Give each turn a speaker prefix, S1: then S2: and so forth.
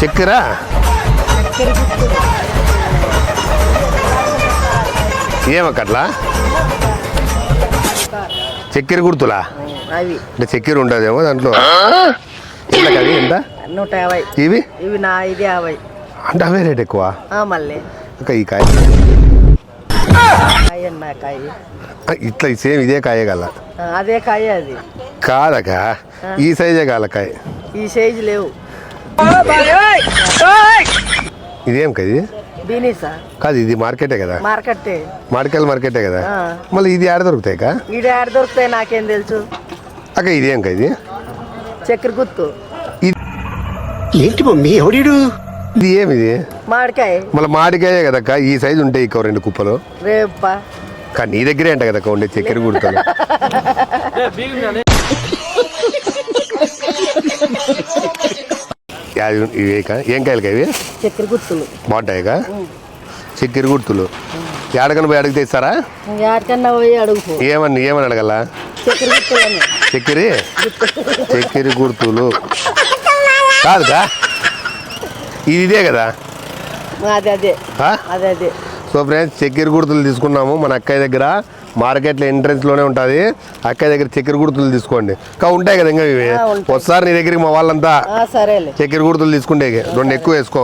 S1: చక్కెర ఏమక్కట్లా చక్కెర గుర్తులా
S2: అవి
S1: అంటే చక్కెర ఉంటుందేమో దాంట్లో ఎంతకి అవి ఎంత
S2: 150
S1: ఇవి
S2: ఇవి నా ఇది 50
S1: అంటే అవే రేట్ ఎక్కువ
S2: మళ్ళీ
S1: ఇంకా ఈ కాయ
S2: కాయ అన్న కాయ
S1: ఇట్లా సేమ్ ఇదే కాయ గల
S2: అదే కాయ అది
S1: కాదక ఈ సైజే కాల కాయ
S2: ఈ సైజు లేవు
S1: ఇదేం కదా ఇది
S2: బీనీసా
S1: కాదు ఇది మార్కెటే కదా
S2: మార్కెట్టే
S1: మార్కెటే కదా మళ్ళీ ఇది ఆడ దొరుకుతాయి కా
S2: ఈడ ఆడ దొరుకుతాయి నాకేం తెలుసు
S1: అక్క ఇదేం కా ఇది
S2: చక్కెర గుర్తు
S3: ఏంటి మమ్మీ ఎవడీడు
S1: ఇది ఏమిది
S2: మామిడికాయ
S1: మళ్ళీ మాడికాయే కదక్క ఈ సైజు ఉంటాయి ఇక 2 కుప్పలు
S2: రేపా
S1: కానీ నీ దగ్గరే అంట కదక్క ఉండే చక్కెర గుర్తులు ఇవే ఏం కాయలు ఇవి
S2: చక్కెర గుర్తులు
S1: బాగుంటాయిగా చక్కెర గుర్తులు ఏడకని పోయి అడిగితే ఇస్తారా
S2: ఎక్కడికన్నా పోయి అడుగుపో
S1: ఏమని అడగల
S2: చక్కెర గుర్తులని
S1: చక్కెర గుర్తులు కాదుగా ఇది ఇదే కదా
S2: అదే అదే
S1: ఆ?
S2: అదే అదే
S1: సో ఫ్రెండ్స్ చక్కెర గుర్తులు తీసుకున్నాము మన అక్కయ్య దగ్గర మార్కెట్లో ఎంట్రన్స్లోనే ఉంటుంది అక్కయ్య దగ్గర చక్కెర గుర్తులు తీసుకోండి ఇంకా ఉంటాయి కదా ఇంకా ఇవి
S2: ఉంటాయి.
S1: ఒకసారి నీ దగ్గరికి మా వాళ్ళంతా
S2: సరేలే
S1: చక్కెర గుర్తులు తీసుకుంటే 2 ఎక్కువ వేసుకో